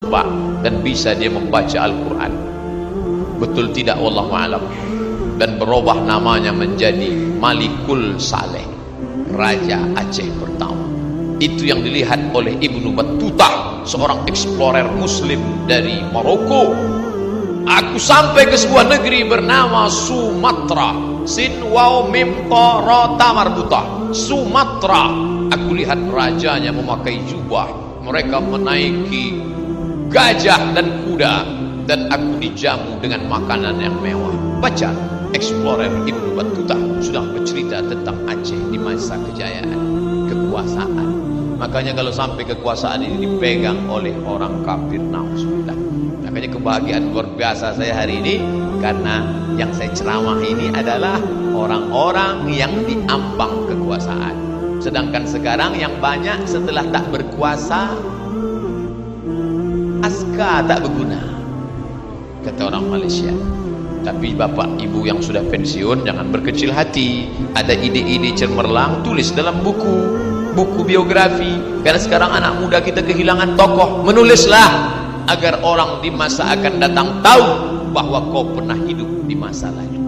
Pak, dan bisa dia membaca Al-Quran. Betul tidak, wallahu a'lam. Dan berubah namanya menjadi Malikul Saleh, Raja Aceh pertama. Itu yang dilihat oleh Ibnu Battuta, seorang explorer muslim dari Maroko. Aku sampai ke sebuah negeri bernama Sumatra, Sin Waw Mim Ta Ra Ta Marbuta, Sumatra. Aku lihat rajanya memakai jubah, mereka menaiki gajah dan kuda, dan aku dijamu dengan makanan yang mewah. Baca, explorer Ibnu Battuta sudah bercerita tentang Aceh di masa kejayaan, kekuasaan. Makanya kalau sampai kekuasaan ini dipegang oleh orang kafir, na'udzubillah. Makanya kebahagiaan luar biasa saya hari ini, karena yang saya ceramah ini adalah orang-orang yang diambang kekuasaan. Sedangkan sekarang yang banyak setelah tak berkuasa, aska tak berguna, kata orang Malaysia. Tapi bapak ibu yang sudah pensiun jangan berkecil hati. Ada ide-ide cemerlang, tulis dalam buku biografi. Karena sekarang anak muda kita kehilangan tokoh, menulislah agar orang di masa akan datang tahu bahwa kau pernah hidup di masa lalu.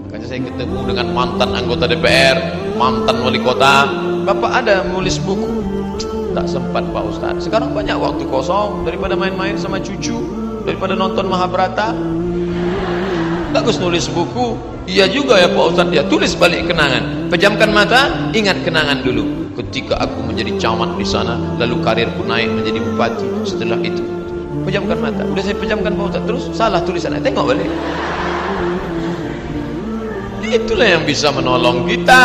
Makanya saya ketemu dengan mantan anggota DPR, mantan wali kota. Bapak ada menulis buku? Tak sempat Pak Ustaz. Sekarang banyak waktu kosong, daripada main-main sama cucu, daripada nonton Mahabharata. Bagus nulis buku. Iya juga ya Pak Ustaz, ya tulis balik kenangan. Pejamkan mata, ingat kenangan dulu. Ketika aku menjadi camat di sana, lalu karirku naik menjadi bupati. Setelah itu, pejamkan mata. Udah saya pejamkan Pak Ustaz, terus salah tulisannya. Tengok balik. Itulah yang bisa menolong kita.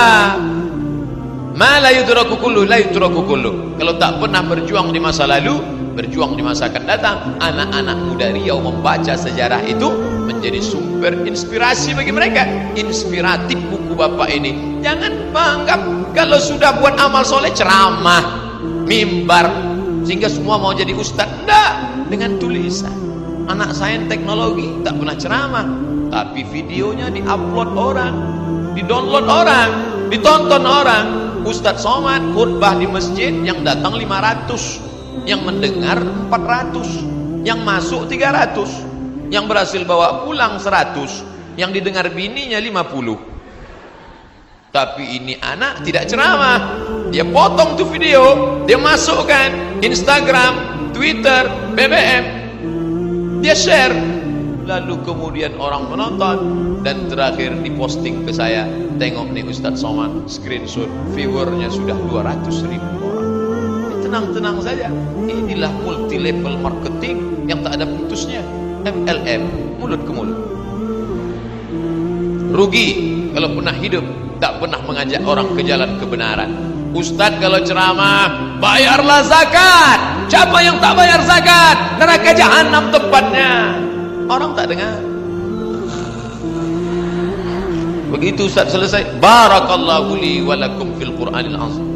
Ma la yudraku kullu la yudraku kullu. Kalau tak pernah berjuang di masa lalu, berjuang di masa akan datang. Anak-anak muda Riau membaca sejarah itu menjadi sumber inspirasi bagi mereka. Inspiratif buku bapak ini. Jangan menganggap kalau sudah buat amal soleh ceramah, mimbar, sehingga semua mau jadi ustaz. Enggak, dengan tulisan. Anak sains teknologi tak pernah ceramah, tapi videonya diupload orang, didownload orang, ditonton orang. Ustadz Somad khutbah di masjid, yang datang 500, yang mendengar 400, yang masuk 300, yang berhasil bawa pulang 100, yang didengar bininya 50. Tapi ini anak tidak ceramah, dia potong tuh video, dia masukkan Instagram, Twitter, BBM, dia share, lalu kemudian orang menonton, dan terakhir diposting ke saya. Tengok nih Ustadz Somad, screenshot, viewernya sudah 200.000 orang. Tenang-tenang saja. Inilah multi level marketing yang tak ada putusnya. MLM, mulut ke mulut. Rugi kalau pernah hidup tak pernah mengajak orang ke jalan kebenaran. Ustadz kalau ceramah, bayarlah zakat. Siapa yang tak bayar zakat, neraka jahanam tempatnya. Orang tak dengar. Begitu Ustaz selesai, barakallahu li wa lakum fil Qur'anil azim.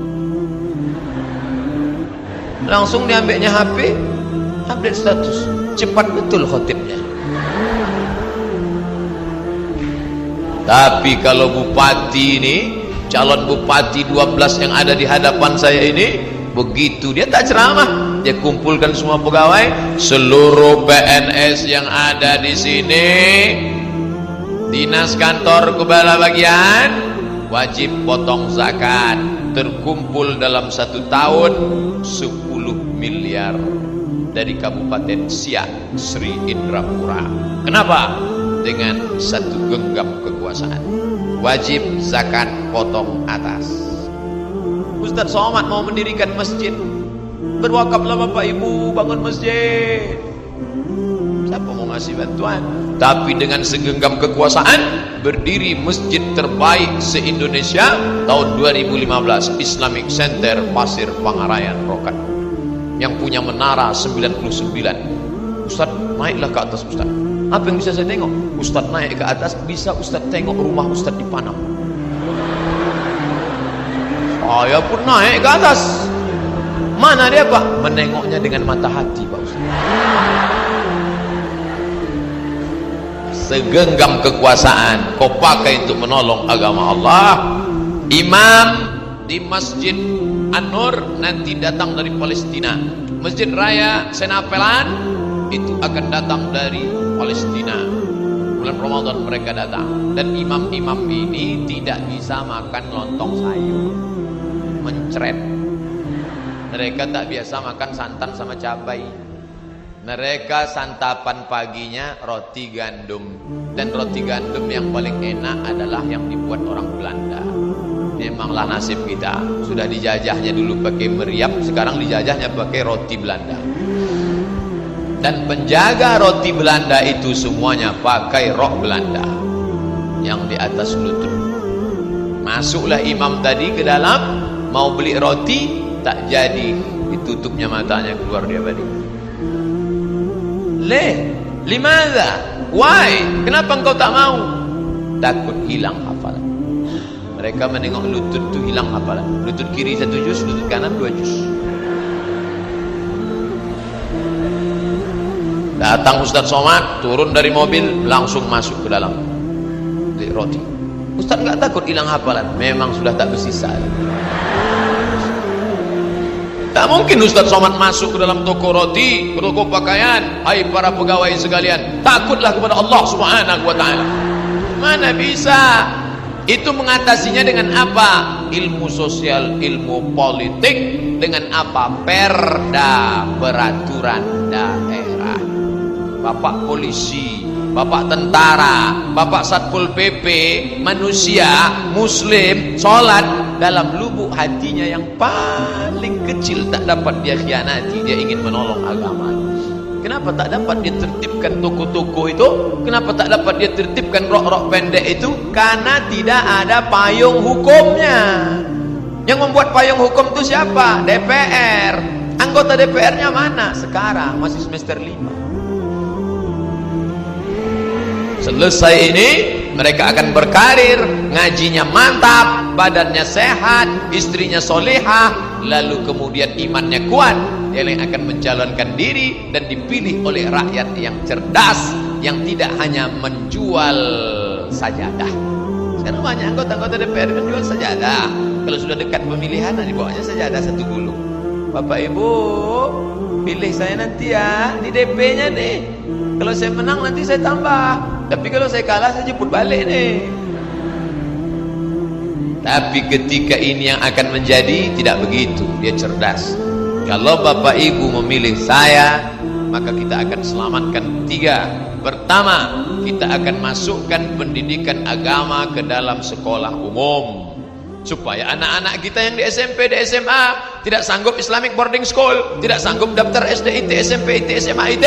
Langsung diambilnya HP, update status. Cepat betul khotibnya. Tapi kalau bupati ini, calon bupati 12 yang ada di hadapan saya ini, begitu dia tak ceramah, dia kumpulkan semua pegawai, seluruh PNS yang ada di sini, dinas kantor kepala bagian, wajib potong zakat. Terkumpul dalam 1 tahun 10 miliar dari Kabupaten Siak, Sri Indrapura. Kenapa? Dengan satu genggam kekuasaan. Wajib zakat potong atas. Ustadz Somad mau mendirikan masjid, berwakaflah bapak ibu bangun masjid. Siapa mau ngasih bantuan? Tapi dengan segenggam kekuasaan, berdiri masjid terbaik se-Indonesia tahun 2015, Islamic Center Pasir Pangarayan Rokan, yang punya menara 99. Ustaz, naiklah ke atas Ustaz. Apa yang bisa saya tengok? Ustaz naik ke atas, bisa Ustaz tengok rumah Ustaz di Panam. Saya pun naik ke atas. Mana dia Pak? Menengoknya dengan mata hati Pak Ustaz. Segenggam kekuasaan kau pakai untuk menolong agama Allah. Imam di Masjid An-Nur nanti datang dari Palestina, Masjid Raya Senapelan itu akan datang dari Palestina. Bulan Ramadan mereka datang. Dan imam-imam ini tidak bisa makan lontong sayur, mencret. Mereka tak biasa makan santan sama cabai. Mereka santapan paginya roti gandum. Dan roti gandum yang paling enak adalah yang dibuat orang Belanda. Memanglah nasib kita. Sudah dijajahnya dulu pakai meriam, sekarang dijajahnya pakai roti Belanda. Dan penjaga roti Belanda itu semuanya pakai rok Belanda yang di atas lutut. Masuklah imam tadi ke dalam, mau beli roti, tak jadi, ditutupnya matanya, keluar dia balik. Limadha? Why? Kenapa engkau tak mau? Takut hilang hafalan. Mereka menengok lutut tu hilang hafalan. Lutut kiri 1 juz, lutut kanan 2 juz. Datang Ustaz Somad, turun dari mobil, langsung masuk ke dalam beli roti. Ustaz enggak takut hilang hafalan? Memang sudah tak bersisa. Tak mungkin Ustaz Somad masuk ke dalam toko roti, toko pakaian. Hai para pegawai sekalian, takutlah kepada Allah Subhanahu wa taala. Mana bisa? Itu mengatasinya dengan apa? Ilmu sosial, ilmu politik. Dengan apa? Perda, peraturan daerah. Bapak polisi, bapak tentara, bapak satpol PP, manusia muslim sholat, dalam lubuk hatinya yang paling kecil tak dapat dia khianati, dia ingin menolong agama. Kenapa tak dapat dia tertibkan toko-toko itu? Kenapa tak dapat dia tertibkan rok-rok pendek itu? Karena tidak ada payung hukumnya. Yang membuat payung hukum itu siapa? DPR. Anggota DPR-nya mana? Sekarang masih semester 5. Selesai ini mereka akan berkarir, ngajinya mantap, badannya sehat, istrinya solehah, lalu kemudian imannya kuat. Dia yang akan mencalonkan diri dan dipilih oleh rakyat yang cerdas, yang tidak hanya menjual sajadah. Sekarang banyak anggota-anggota DPR menjual sajadah. Kalau sudah dekat pemilihan, dibawanya sajadah 1 gulung. Bapak Ibu, pilih saya nanti ya, di DP-nya nih. Kalau saya menang nanti saya tambah, tapi kalau saya kalah saya jemput balik nih. Tapi ketika ini yang akan menjadi, tidak begitu. Dia cerdas. Kalau Bapak Ibu memilih saya, maka kita akan selamatkan 3. Pertama, kita akan masukkan pendidikan agama ke dalam sekolah umum, supaya anak-anak kita yang di SMP, di SMA tidak sanggup Islamic boarding school, tidak sanggup daftar SD, IT, SMP, IT, SMA, IT,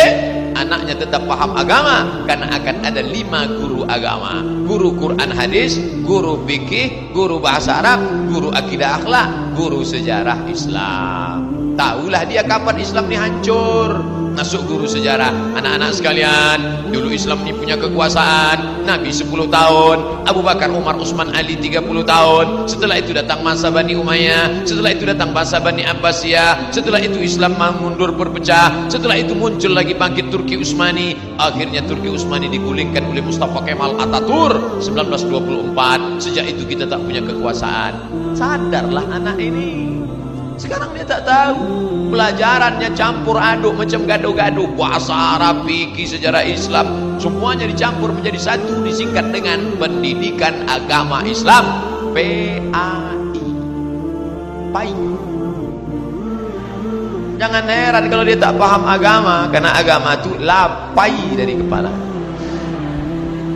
anaknya tetap paham agama. Karena akan ada 5 guru agama: guru Quran hadis, guru fikih, guru bahasa Arab, guru akidah akhlak, guru sejarah Islam. Tahulah dia kapan Islam ini hancur. Masuk guru sejarah. Anak-anak sekalian, dulu Islam ini punya kekuasaan. Nabi 10 tahun, Abu Bakar, Umar, Utsman, Ali 30 tahun. Setelah itu datang masa Bani Umayyah, setelah itu datang masa Bani Abbasiyah, setelah itu Islam mundur berpecah, setelah itu muncul lagi bangkit Turki Utsmani. Akhirnya Turki Utsmani digulingkan oleh Mustafa Kemal Atatürk 1924. Sejak itu kita tak punya kekuasaan. Sadarlah anak ini. Sekarang dia tak tahu. Pelajarannya campur aduk macam gaduh-gaduh. Bahasa Arab, fikih, sejarah Islam, semuanya dicampur menjadi satu, disingkat dengan Pendidikan Agama Islam, PAI. PAI. Jangan heran kalau dia tak paham agama, karena agama itu lapai dari kepala.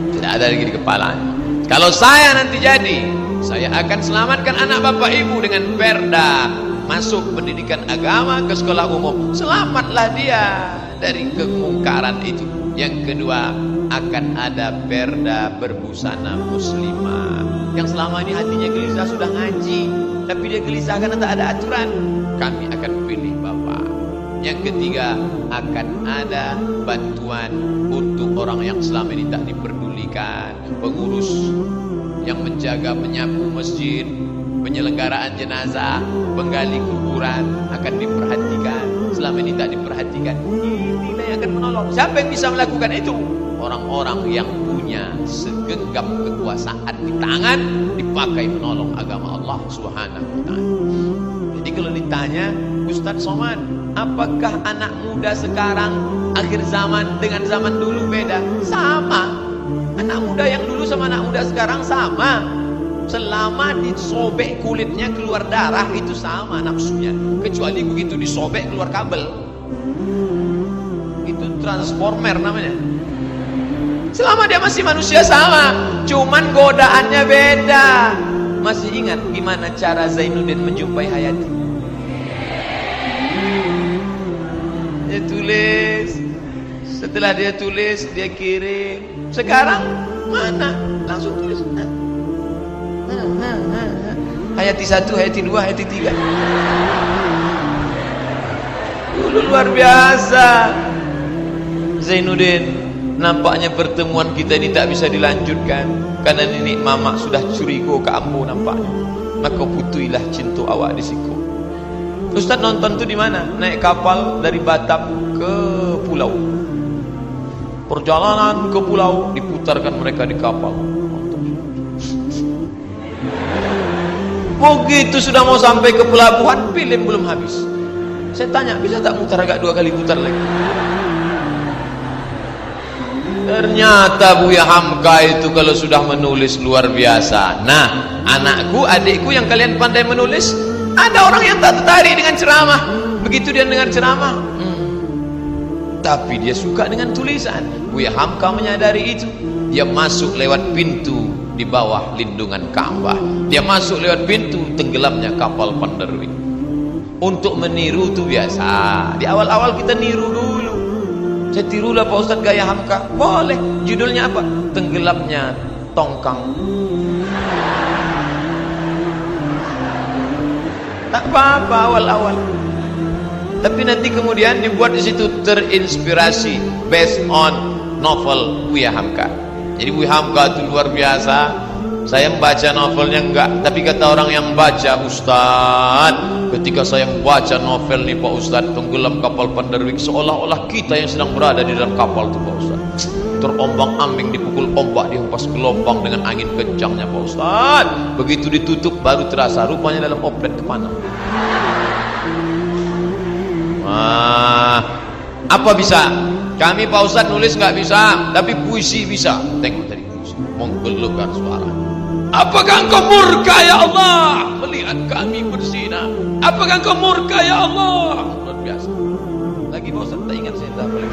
Tidak ada lagi di kepalanya. Kalau saya nanti jadi, saya akan selamatkan anak bapak ibu dengan perda masuk pendidikan agama ke sekolah umum. Selamatlah dia dari kemungkaran itu. Yang kedua, akan ada perda berbusana muslimah. Yang selama ini hatinya gelisah sudah ngaji, tapi dia gelisah karena tak ada aturan. Kami akan pilih bapak. Yang ketiga, akan ada bantuan untuk orang yang selama ini tak diperdulikan. Pengurus yang menjaga penyapu masjid, penyelenggaraan jenazah, penggali kuburan akan diperhatikan. Selama ini tak diperhatikan. Inilah yang akan menolong. Siapa yang bisa melakukan itu? Orang-orang yang punya segenggam kekuasaan di tangan, dipakai menolong agama Allah Subhanahu wa ta'ala. Jadi kalau ditanya, Ustaz Somad, Apakah anak muda sekarang akhir zaman dengan zaman dulu beda? Sama. Anak muda yang dulu sama anak muda sekarang sama. Selama disobek kulitnya keluar darah itu sama nafsunya. Kecuali begitu disobek keluar kabel. Itu transformer namanya. Selama dia masih manusia sama. Cuman godaannya beda. Masih ingat gimana cara Zainuddin menjumpai Hayati? Dia tulis. Setelah dia tulis, dia kirim. Sekarang mana? Langsung tulis. Hayati 1, Hayati 2, Hayati 3. Dulu luar biasa. Zainuddin, nampaknya pertemuan kita ini tak bisa dilanjutkan karena nenek mamak sudah curigo ke ambo nampaknya. Maka putuilah cinta awak di siku. Ustaz nonton tu di mana? Naik kapal dari Batam ke pulau. Perjalanan ke pulau diputarkan mereka di kapal. Begitu sudah mau sampai ke pelabuhan, film belum habis. Saya tanya, bisa tak mutar agak 2 kali putar lagi? Ternyata Buya Hamka itu kalau sudah menulis luar biasa. Nah, anakku, adikku yang kalian pandai menulis, ada orang yang tak tertarik dengan ceramah. Begitu dia dengar ceramah, tapi dia suka dengan tulisan. Buya Hamka menyadari itu. Dia masuk lewat pintu di bawah lindungan Ka'bah. Dia masuk lewat pintu tenggelamnya kapal Panderwi. Untuk meniru itu biasa. Di awal-awal kita niru dulu. Saya tirulah Pak Ustadz gaya Hamka. Boleh. Judulnya apa? Tenggelamnya tongkang. Tak apa-apa awal-awal. Tapi nanti kemudian dibuat di situ terinspirasi based on novel Buya Hamka. Jadi Buya Hamka itu luar biasa. Saya membaca novelnya enggak, tapi kata orang yang baca, Ustaz, ketika saya membaca novel nih Pak Ustaz, tenggelam kapal Panderwik, seolah-olah kita yang sedang berada di dalam kapal itu Pak Ustaz. Terombang-ambing, dipukul ombak, dihempas gelombang dengan angin kencangnya Pak Ustaz. Begitu ditutup baru terasa rupanya dalam oplet kemana. Apa bisa? Kami Pak Ustaz nulis nggak bisa, tapi puisi bisa. Tengok tadi puisi, menggelugkan suara. Apakah engkau murka ya Allah melihat kami bersinah? Apakah engkau murka ya Allah? Luar biasa. Lagi Pak Ustaz tak ingat saya tak boleh.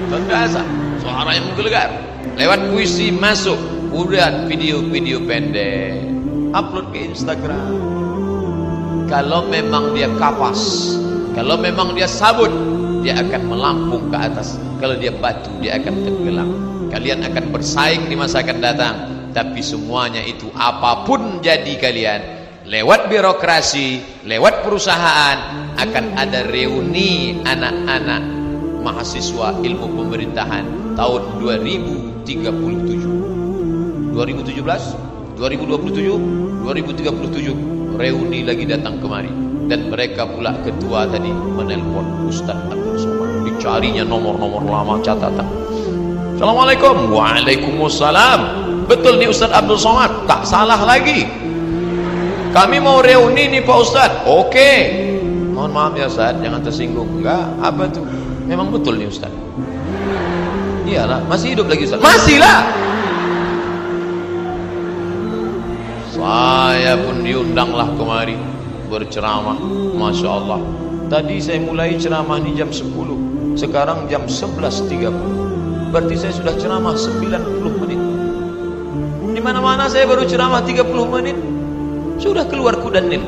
Luar biasa. Suara yang menggelegar. Lewat puisi masuk. Kemudian video-video pendek. Upload ke Instagram. Kalau memang dia kapas, kalau memang dia sabun, dia akan melampung ke atas. Kalau dia batu, dia akan tenggelam. Kalian akan bersaing di masa akan datang. Tapi semuanya itu apapun jadi kalian, lewat birokrasi, lewat perusahaan, akan ada reuni anak-anak mahasiswa ilmu pemerintahan tahun 2037, 2017, 2027, 2037, reuni lagi datang kemari. Dan mereka pula ketua tadi menelpon Ustaz Abdul Somad, dicarinya nomor-nomor lama catatan. Assalamualaikum. Waalaikumsalam. Betul nih Ustaz Abdul Somad, tak salah lagi. Kami mau reuni nih Pak Ustaz. Oke. Mohon maaf ya Ustaz, jangan tersinggung. Enggak, apa tuh? Memang betul nih Ustaz. Iyalah, masih hidup lagi Ustaz. Masih lah. Saya pun diundanglah kemari berceramah. Masya Allah. Tadi saya mulai ceramah di jam 10, sekarang jam 11.30. Berarti saya sudah ceramah 90 menit. Di mana-mana saya baru ceramah 30 menit, sudah keluar kuda Nil.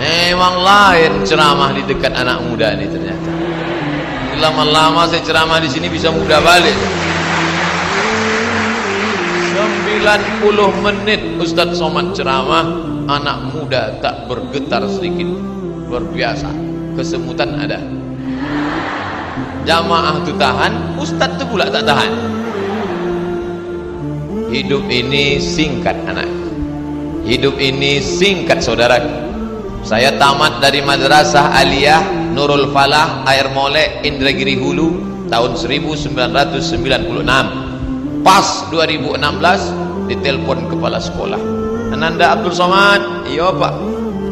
Memang lain ceramah di dekat anak muda ini ternyata. Lama-lama saya ceramah di sini bisa muda balik. 90 menit Ustaz Somad ceramah, anak muda tak bergetar sedikit. Luar biasa. Kesemutan ada. Jamaah itu tahan, Ustaz itu pula tak tahan. Hidup ini singkat anak. Hidup ini singkat saudara. Saya tamat dari Madrasah Aliyah Nurul Falah Air Molek Indragiri Hulu tahun 1996. Pas 2016 ditelepon kepala sekolah. Ananda Abdul Somad, iya Pak,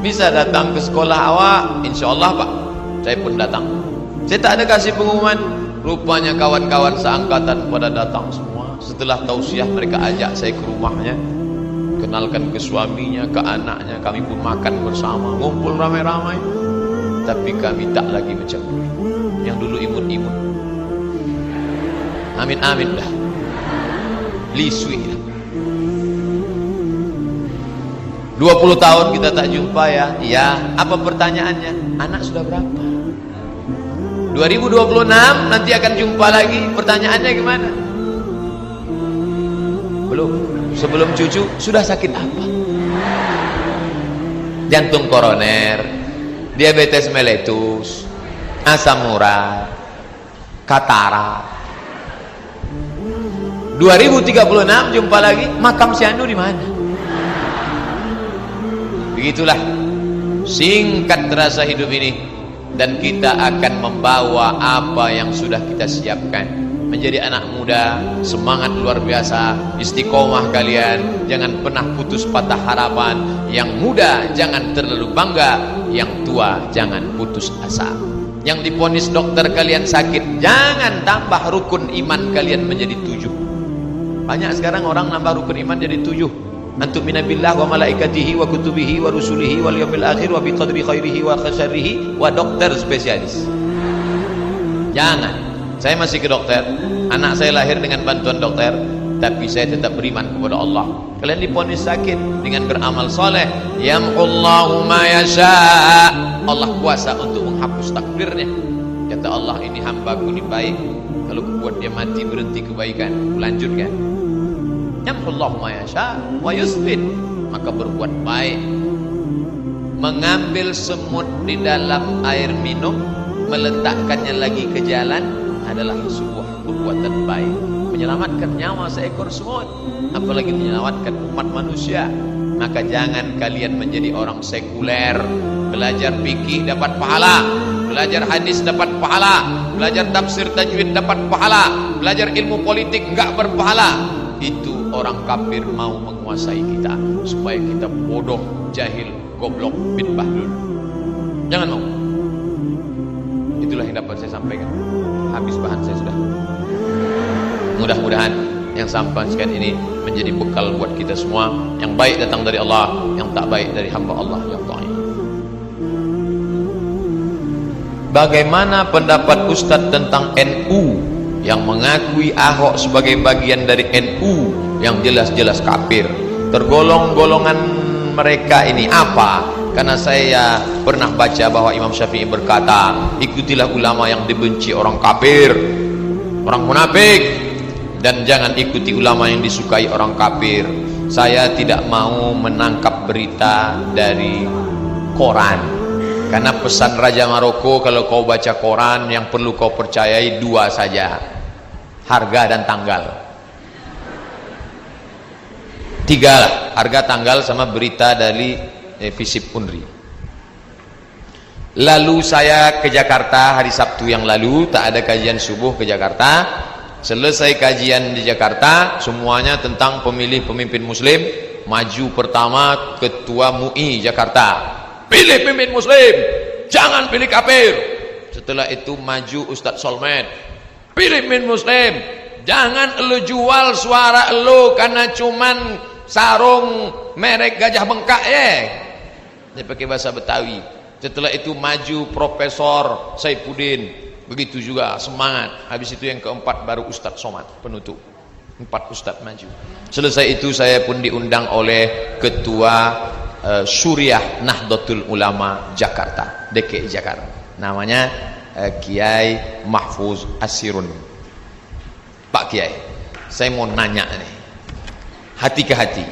bisa datang ke sekolah awak? Insya Allah Pak, saya pun datang. Saya tak ada kasih pengumuman. Rupanya kawan-kawan seangkatan pada datang semua. Setelah tausiah mereka ajak saya ke rumahnya, kenalkan ke suaminya, ke anaknya. Kami pun makan bersama, ngumpul ramai-ramai. Tapi kami tak lagi macam dulu. Yang dulu imut-imut. Amin-amin dah. Lisui dah. 20 tahun kita tak jumpa ya. Ya, apa pertanyaannya? Anak sudah berapa? 2026 nanti akan jumpa lagi. Pertanyaannya gimana? Belum. Sebelum cucu sudah sakit apa? Jantung koroner, diabetes mellitus, asam urat, katarak. 2036 jumpa lagi. Makam si Anu di mana? Begitulah singkat terasa hidup ini. Dan kita akan membawa apa yang sudah kita siapkan. Menjadi anak muda, semangat luar biasa, istiqomah kalian, jangan pernah putus patah harapan. Yang muda jangan terlalu bangga, yang tua jangan putus asa. Yang diponis dokter kalian sakit, jangan tambah rukun iman kalian menjadi 7. Banyak sekarang orang nambah rukun iman jadi 7. Antum minabillah wa malaikatihi wa kutubihi wa rusulihi wal yaumil akhir wa bi qadri khairihi wa syarrihi wa dokter spesialis. Jangan. Saya masih ke dokter. Anak saya lahir dengan bantuan dokter, tapi saya tetap beriman kepada Allah. Kalian diponis sakit dengan beramal soleh, yamhullahu ma yasha. Allah kuasa untuk menghapus takdirnya. Kata Allah, ini hambaku ini baik. Kalau buat dia mati berhenti kebaikan, lanjutkan. Yamhullahu ma yasha wa yusbit, maka berbuat baik. Mengambil semut di dalam air minum, meletakkannya lagi ke jalan adalah sebuah perbuatan baik. Menyelamatkan nyawa seekor semut, apalagi menyelamatkan umat manusia. Maka jangan kalian menjadi orang sekuler. Belajar fikih dapat pahala, belajar hadis dapat pahala, belajar tafsir tajwid dapat pahala, belajar ilmu politik enggak berpahala. Itu orang kafir mau menguasai kita supaya kita bodoh, jahil, goblok, bin bahlul. Jangan mau. Itulah yang dapat saya sampaikan. Habis bahan saya sudah. Mudah-mudahan yang sampaikan ini menjadi bekal buat kita semua. Yang baik datang dari Allah, yang tak baik dari hamba Allah yang taat. Bagaimana pendapat Ustadz tentang NU yang mengakui Ahok sebagai bagian dari NU yang jelas-jelas kafir? Tergolong golongan mereka ini apa? Karena saya pernah baca bahwa Imam Syafi'i berkata, ikutilah ulama yang dibenci orang kafir, orang munafik, dan jangan ikuti ulama yang disukai orang kafir. Saya tidak mau menangkap berita dari koran, karena pesan Raja Maroko, kalau kau baca koran, yang perlu kau percayai 2 saja, harga dan tanggal. 3 lah, harga, tanggal, sama berita dari Visip Unri. Lalu saya ke Jakarta hari Sabtu yang lalu, tak ada kajian subuh ke Jakarta. Selesai kajian di Jakarta, semuanya tentang pemilih pemimpin muslim. Maju pertama Ketua MUI Jakarta, pilih pemimpin muslim, jangan pilih kafir. Setelah itu maju Ustadz Solmed, pilih pemimpin muslim, jangan lu jual suara lu karena cuman sarung merek Gajah Bengkak ya. Dia pakai bahasa Betawi. Setelah itu maju Profesor Saifuddin, begitu juga semangat. Habis itu yang keempat baru Ustadz Somad penutup. 4 Ustadz maju. Selesai itu saya pun diundang oleh Ketua Suriah Nahdlatul Ulama Jakarta, DKI Jakarta, namanya Kiai Mahfuz Asirun. Pak Kiai, saya mau nanya nih, hati ke hati,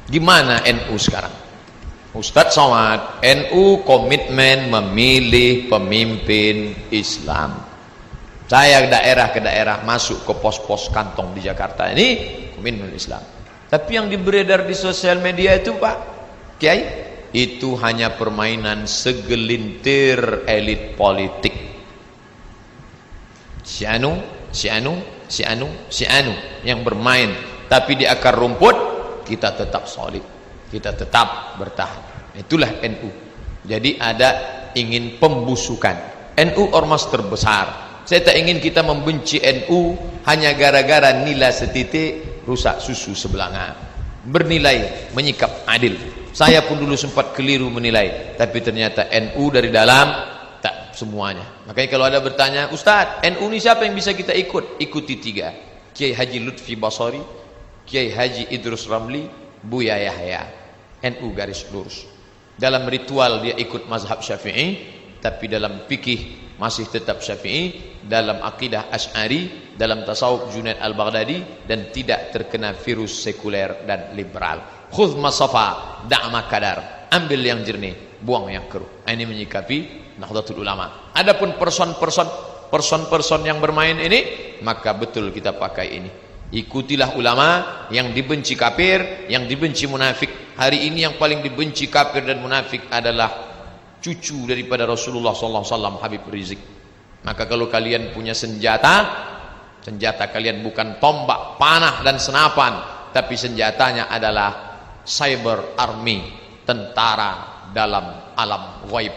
gimana NU sekarang? Ustadz Somad, NU komitmen memilih pemimpin Islam. Saya daerah ke daerah, masuk ke pos-pos kantong di Jakarta ini komitmen Islam. Tapi yang beredar di sosial media itu Pak Kiai, itu hanya permainan segelintir elit politik. Si anu yang bermain, tapi di akar rumput kita tetap solid. kita tetap bertahan. Itulah NU. Jadi ada ingin pembusukan. NU ormas terbesar. Saya tak ingin kita membenci NU hanya gara-gara nilai setitik rusak susu sebelanga. Bernilai, menyikap adil. Saya pun dulu sempat keliru menilai, tapi ternyata NU dari dalam tak semuanya. Makanya kalau ada bertanya, Ustaz, NU ini siapa yang bisa kita ikut? Ikuti 3. Kiai Haji Lutfi Basari, Kiai Haji Idrus Ramli, Buya Yahya. NU garis lurus. Dalam ritual dia ikut mazhab Syafi'i, tapi dalam fikih masih tetap Syafi'i, dalam akidah Asy'ari, dalam tasawuf Junaid Al-Baghdadi, dan tidak terkena virus sekuler dan liberal. Khudh masafa, da'ma kadar. Ambil yang jernih, buang yang keruh. Ini menyikapi Nahdlatul Ulama. Adapun person yang bermain ini, maka betul kita pakai ini. Ikutilah ulama yang dibenci kafir, yang dibenci munafik. Hari ini yang paling dibenci kafir dan munafik adalah cucu daripada Rasulullah SAW, Habib Rizik. Maka kalau kalian punya senjata kalian bukan tombak, panah dan senapan, tapi senjatanya adalah cyber army, tentara dalam alam ghaib,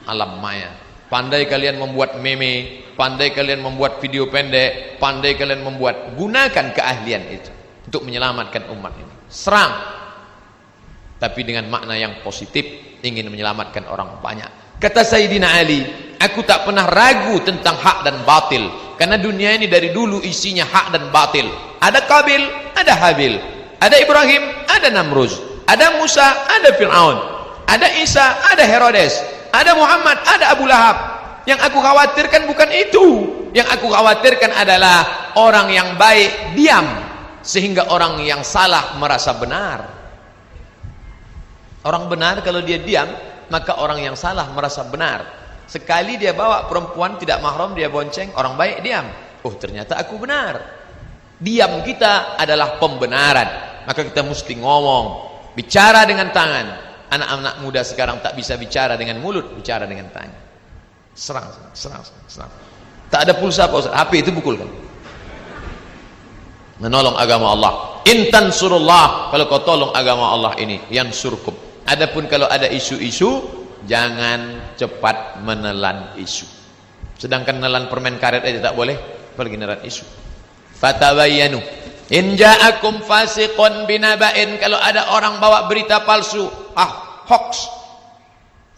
alam maya. Pandai kalian membuat meme, pandai kalian membuat video pendek, pandai kalian membuat, gunakan keahlian itu untuk menyelamatkan umat ini. Serang, tapi dengan makna yang positif, ingin menyelamatkan orang banyak. Kata Sayyidina Ali, aku tak pernah ragu tentang hak dan batil, karena dunia ini dari dulu isinya hak dan batil. Ada Qabil, ada Habil, ada Ibrahim, ada Namruz, ada Musa, ada Fir'aun, ada Isa, ada Herodes, ada Muhammad, ada Abu Lahab. Yang aku khawatirkan bukan itu. Yang aku khawatirkan adalah orang yang baik diam, sehingga orang yang salah merasa benar. Orang benar kalau dia diam, maka orang yang salah merasa benar. Sekali dia bawa perempuan tidak mahram, dia bonceng, orang baik diam. Oh, ternyata aku benar. Diam kita adalah pembenaran. Maka kita mesti ngomong, bicara dengan tangan. Anak-anak muda sekarang tak bisa bicara dengan mulut, bicara dengan tangan. Serang. Tak ada pulsa apa Ustaz? HP itu pukulkan. Menolong agama Allah. Intan surullah, kalau kau tolong agama Allah ini, yansurkum. Adapun kalau ada isu-isu, jangan cepat menelan isu. Sedangkan menelan permen karet aja tak boleh, apalagi menelan isu. Fatabayyanu in ja'akum fasiqun binaba'in, kalau ada orang bawa berita palsu, hoax,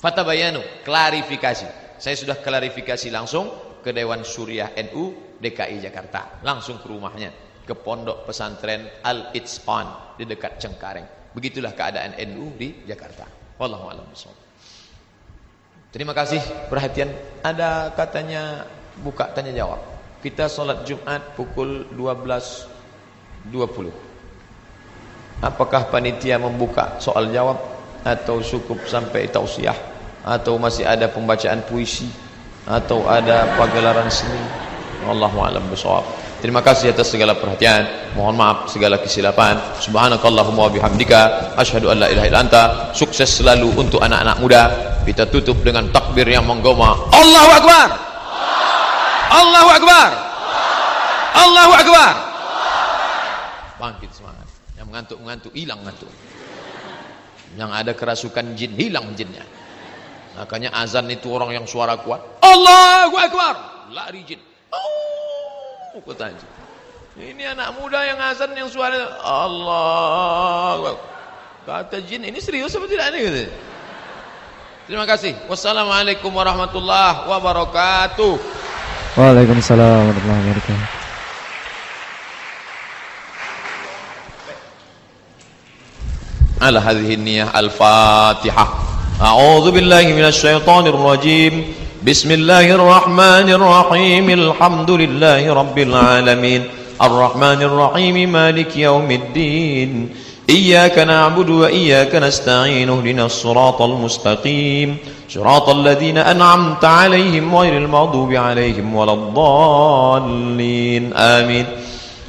fatabayyanu, klarifikasi. Saya sudah klarifikasi langsung ke Dewan Syuriah NU DKI Jakarta, langsung ke rumahnya, ke pondok pesantren Al-Itsqan di dekat Cengkareng. Begitulah keadaan NU di Jakarta. Wallahu a'lam bishawab. Terima kasih perhatian. Ada katanya buka tanya jawab. Kita sholat Jumat pukul 12.20. Apakah panitia membuka soal jawab atau cukup sampai tausiah, atau masih ada pembacaan puisi, atau ada pagelaran seni? Wallahu a'lam bishawab. Terima kasih atas segala perhatian. Mohon maaf segala kesilapan. Subhanakallahumma wa bihamdika asyhadu an la ilaha illa anta. Sukses selalu untuk anak-anak muda. Kita tutup dengan takbir yang menggema. Allahu akbar. Allahu akbar. Allahu akbar. Bangkit semangat. Yang mengantuk-mengantuk hilang ngantuk. Yang ada kerasukan jin hilang jinnya. Makanya azan itu orang yang suara kuat, Allahu akbar, lari jin. Kata jin. Ini anak muda yang azan yang suara Allahu akbar. Kata jin, ini serius apa tidak ini? Terima kasih. Wassalamualaikum warahmatullahi wabarakatuh. Waalaikumsalam warahmatullahi wabarakatuh. Ala hadhihi niyyah al-Fatihah. A'udzu billahi minasy syaithanir rajim. Bismillahir rahmanir rahim. Alhamdulillahi rabbil alamin. Arrahmanir rahim. Maliki yaumiddin. Iyyaka na'budu wa iyyaka nasta'in. Ihdinas siratal mustaqim. Siratal ladzina an'amta 'alaihim ghairil maghdubi 'alaihim waladdallin. Amin.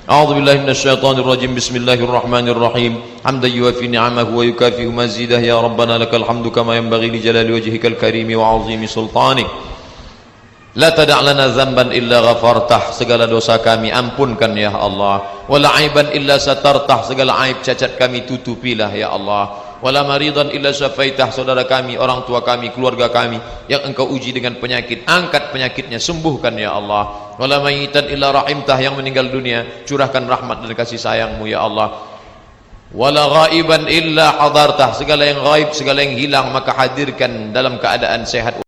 أعوذ بالله من الشيطان الرجيم بسم الله الرحمن الرحيم حمدا يوافي نعمه ويكافئ مزيده يا ربنا لك الحمد كما ينبغي لجلال وجهك الكريم وعظيم سلطانك La tada' lana dzamban illa ghafartah, segala dosa kami ampunkan ya Allah. Wala aiban illa satartah, segala aib cacat kami tutupilah ya Allah. Wala maridan illa syafaitah, saudara kami, orang tua kami, keluarga kami yang engkau uji dengan penyakit, angkat penyakitnya, sembuhkan ya Allah. Wala mayitan illa rahimtah, yang meninggal dunia curahkan rahmat dan kasih sayangmu ya Allah. Wala ghaiban illa hadartah, segala yang gaib, segala yang hilang maka hadirkan dalam keadaan sehat.